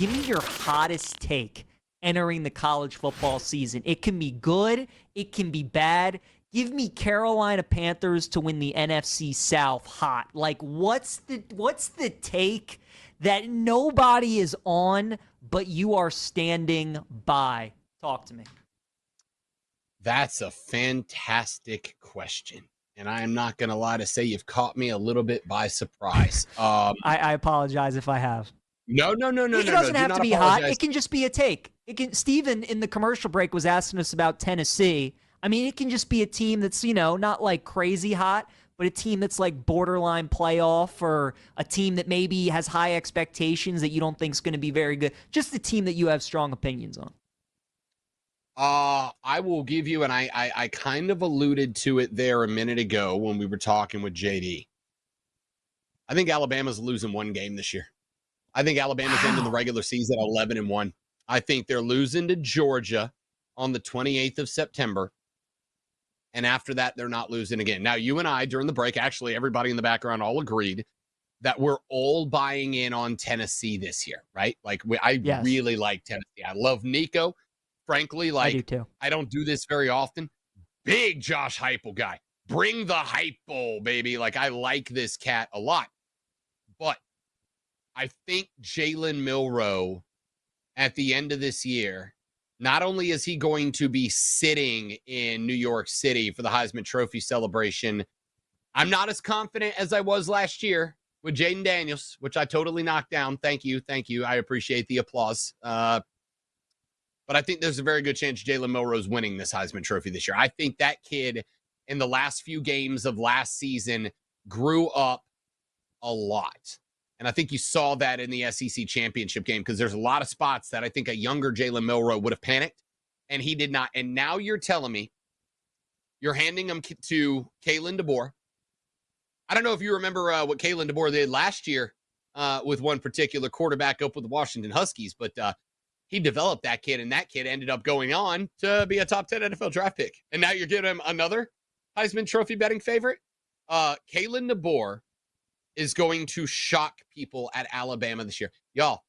Give me your hottest take entering the college football season. It can be good. It can be bad. Give me Carolina Panthers to win the NFC South hot. Like, what's the take that nobody is on, but you are standing by? Talk to me. That's a fantastic question. And I am not going to lie to say you've caught me a little bit by surprise. I apologize if I have. No. It doesn't have to be hot. It can just be a take. Steven in the commercial break was asking us about Tennessee. I mean, it can just be a team that's, not like crazy hot, but a team that's like borderline playoff, or a team that maybe has high expectations that you don't think is going to be very good. Just a team that you have strong opinions on. I will give you, and I kind of alluded to it there a minute ago when we were talking with JD. I think Alabama's losing one game this year. I think Alabama's ending the regular season at 11-1. I think they're losing to Georgia on the 28th of September. And after that, they're not losing again. Now, you and I, during the break, actually, everybody in the background all agreed that we're all buying in on Tennessee this year, right? Like, Yes. really like Tennessee. I love Nico. Frankly, I do too. I don't do this very often. Big Josh Heupel guy. Bring the Heupel, baby. Like, I like this cat a lot. But I think Jalen Milroe at the end of this year, not only is he going to be sitting in New York City for the Heisman Trophy celebration, I'm not as confident as I was last year with Jaden Daniels, which I totally knocked down. Thank you. I appreciate the applause. But I think there's a very good chance Jalen Milroe's winning this Heisman Trophy this year. I think that kid in the last few games of last season grew up a lot. And I think you saw that in the SEC championship game, because there's a lot of spots that I think a younger Jalen Milroe would have panicked, and he did not. And now you're telling me you're handing him to Kalen DeBoer. I don't know if you remember what Kalen DeBoer did last year with one particular quarterback up with the Washington Huskies, but he developed that kid, and that kid ended up going on to be a top 10 NFL draft pick. And now you're giving him another Heisman Trophy betting favorite. Kalen DeBoer is going to shock people at Alabama this year. Y'all,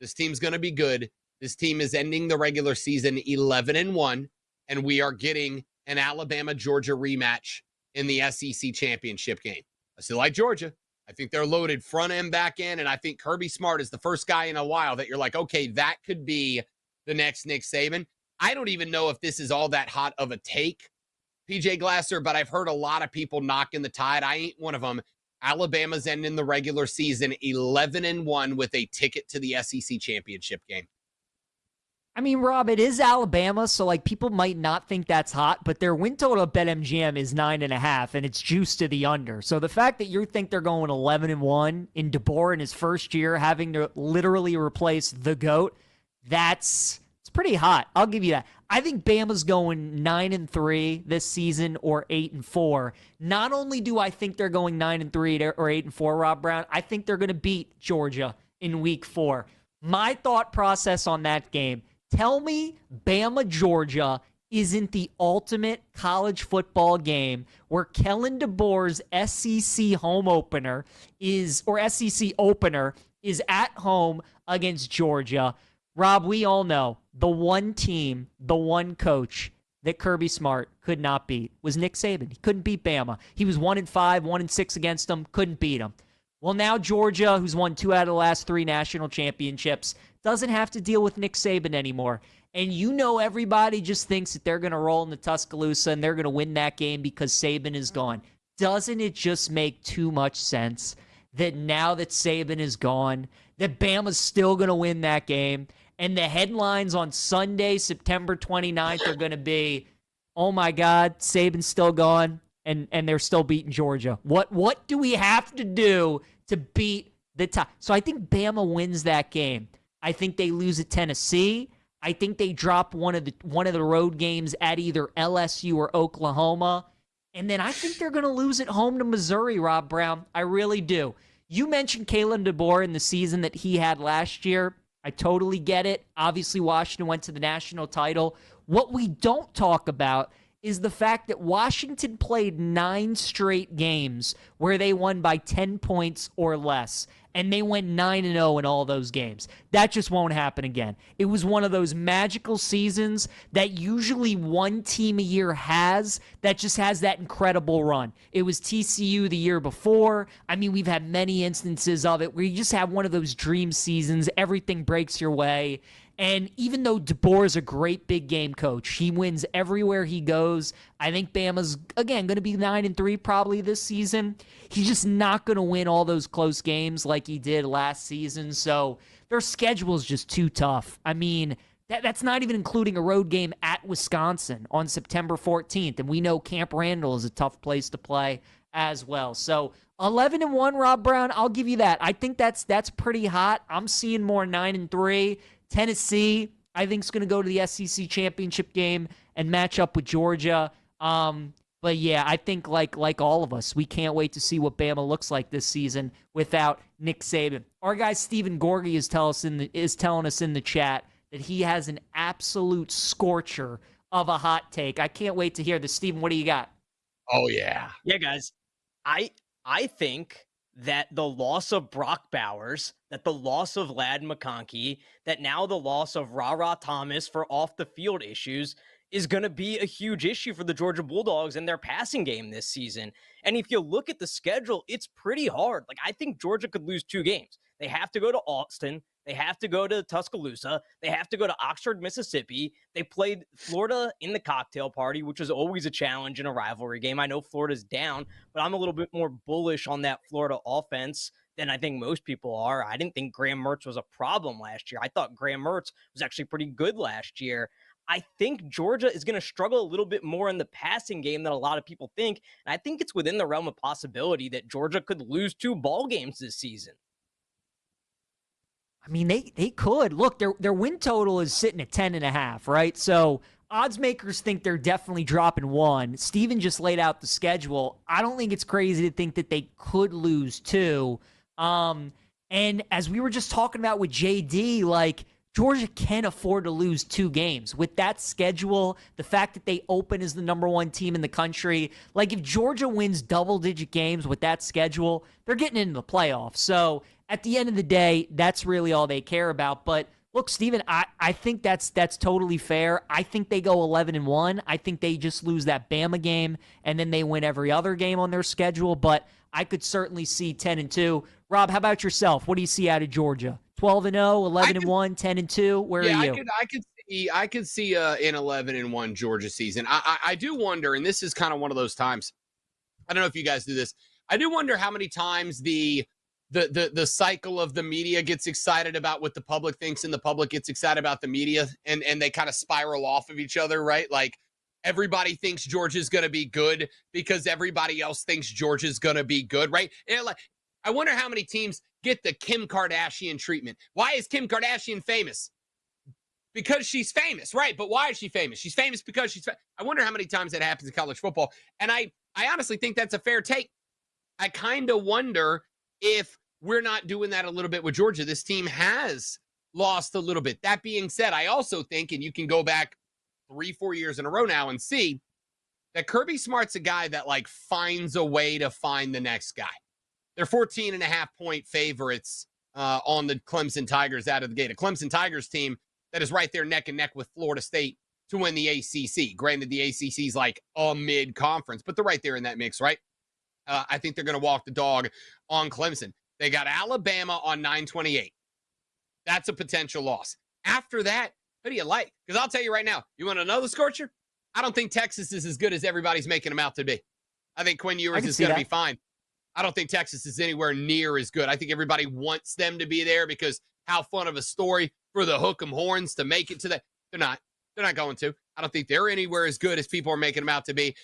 this team's going to be good. This team is ending the regular season 11-1, and we are getting an Alabama-Georgia rematch in the SEC championship game. I still like Georgia. I think they're loaded front end, back end, and I think Kirby Smart is the first guy in a while that you're like, okay, that could be the next Nick Saban. I don't even know if this is all that hot of a take, PJ Glasser, but I've heard a lot of people knocking the tide. I ain't one of them. Alabama's ending the regular season 11-1 with a ticket to the SEC championship game. I mean, Rob, it is Alabama, so like people might not think that's hot, but their win total at BetMGM is 9.5, and it's juiced to the under. So the fact that you think they're going 11-1 in DeBoer in his first year, having to literally replace the GOAT, it's pretty hot. I'll give you that. I think Bama's going 9-3 this season, or 8-4. Not only do I think they're going 9-3 or 8-4, Rob Brown, I think they're going to beat Georgia in week 4. My thought process on that game: tell me Bama, Georgia isn't the ultimate college football game where Kellen DeBoer's SEC home opener or SEC opener is at home against Georgia. Rob, we all know the one team, the one coach that Kirby Smart could not beat was Nick Saban. He couldn't beat Bama. He was 1-5, 1-6 against them, couldn't beat them. Well, now Georgia, who's won 2 out of the last 3 national championships, doesn't have to deal with Nick Saban anymore. And everybody just thinks that they're going to roll in the Tuscaloosa and they're going to win that game because Saban is gone. Doesn't it just make too much sense that now that Saban is gone, that Bama's still going to win that game? And the headlines on Sunday, September 29th are going to be, oh my God, Saban's still gone, and they're still beating Georgia. What do we have to do to beat the top? So I think Bama wins that game. I think they lose at Tennessee. I think they drop one of the road games at either LSU or Oklahoma. And then I think they're going to lose at home to Missouri, Rob Brown. I really do. You mentioned Kalen DeBoer in the season that he had last year. I totally get it. Obviously, Washington went to the national title. What we don't talk about is the fact that Washington played 9 straight games where they won by 10 points or less. and they went 9-0 in all those games. That just won't happen again. It was one of those magical seasons that usually one team a year has that just has that incredible run. It was TCU the year before. I mean, we've had many instances of it where you just have one of those dream seasons. Everything breaks your way. And even though DeBoer is a great big game coach, he wins everywhere he goes. I think Bama's, again, going to be 9-3 probably this season. He's just not going to win all those close games like he did last season. So their schedule is just too tough. I mean, that's not even including a road game at Wisconsin on September 14th. And we know Camp Randall is a tough place to play as well. So 11-1, Rob Brown, I'll give you that. I think that's pretty hot. I'm seeing more 9-3. Tennessee, I think, is going to go to the SEC championship game and match up with Georgia. But yeah, I think like all of us, we can't wait to see what Bama looks like this season without Nick Saban. Our guy Stephen Gorgie is telling us in the chat that he has an absolute scorcher of a hot take. I can't wait to hear this. Stephen, what do you got? Oh yeah, yeah, guys. I think that the loss of Brock Bowers, that the loss of Ladd McConkey, that now the loss of Ra Thomas for off the field issues is going to be a huge issue for the Georgia Bulldogs and their passing game this season. And if you look at the schedule, it's pretty hard. Like, I think Georgia could lose 2 games. They have to go to Austin. They have to go to Tuscaloosa. They have to go to Oxford, Mississippi. They played Florida in the cocktail party, which is always a challenge in a rivalry game. I know Florida's down, but I'm a little bit more bullish on that Florida offense than I think most people are. I didn't think Graham Mertz was a problem last year. I thought Graham Mertz was actually pretty good last year. I think Georgia is going to struggle a little bit more in the passing game than a lot of people think. And I think it's within the realm of possibility that Georgia could lose 2 ball games this season. I mean, they could. Look, their win total is sitting at 10.5, right? So odds makers think they're definitely dropping 1. Steven just laid out the schedule. I don't think it's crazy to think that they could lose 2. And as we were just talking about with JD, like, Georgia can afford to lose 2 games. With that schedule, the fact that they open as the number 1 team in the country, like, if Georgia wins double-digit games with that schedule, they're getting into the playoffs. So at the end of the day, that's really all they care about. But look, Steven, I think that's totally fair. I think they go 11-1. I think they just lose that Bama game, and then they win every other game on their schedule. But I could certainly see 10-2. Rob, how about yourself? What do you see out of Georgia? 12-0, 11-1, 10-2. Where are you? I could see an 11-1 Georgia season. I do wonder, and this is kind of one of those times. I don't know if you guys do this. I do wonder how many times the cycle of the media gets excited about what the public thinks, and the public gets excited about the media, and they kind of spiral off of each other, right? Like, everybody thinks Georgia's going to be good because everybody else thinks Georgia's going to be good, right? And like, I wonder how many teams get the Kim Kardashian treatment. Why is Kim Kardashian famous? Because she's famous, right? But why is she famous? She's famous because she's I wonder how many times that happens in college football. And I honestly think that's a fair take. I kind of wonder if we're not doing that a little bit with Georgia. This team has lost a little bit. That being said, I also think, and you can go back 3-4 years in a row now and see that Kirby Smart's a guy that, like, finds a way to find the next guy. They're 14.5-point favorites on the Clemson Tigers out of the gate. A Clemson Tigers team that is right there neck and neck with Florida State to win the ACC. Granted, the ACC is like a mid-conference, but they're right there in that mix, right? I think they're going to walk the dog on Clemson. They got Alabama on 9/28. That's a potential loss. After that, who do you like? Because I'll tell you right now, you want another scorcher? I don't think Texas is as good as everybody's making them out to be. I think Quinn Ewers is going to be fine. I don't think Texas is anywhere near as good. I think everybody wants them to be there because how fun of a story for the Hook'em Horns to make it to that. They're not. They're not going to. I don't think they're anywhere as good as people are making them out to be.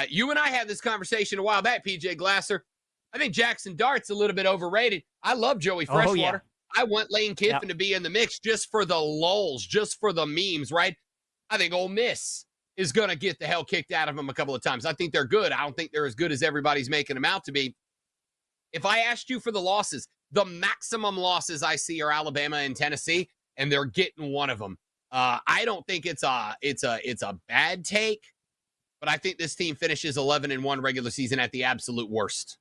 You and I had this conversation a while back, PJ Glasser. I think Jackson Dart's a little bit overrated. I love Joey Freshwater. Yeah. I want Lane Kiffin to be in the mix just for the lulz, just for the memes, right? I think Ole Miss is going to get the hell kicked out of them a couple of times. I think they're good. I don't think they're as good as everybody's making them out to be. If I asked you for the losses, the maximum losses I see are Alabama and Tennessee, and they're getting one of them. I don't think it's a bad take, but I think this team finishes 11-1 regular season at the absolute worst.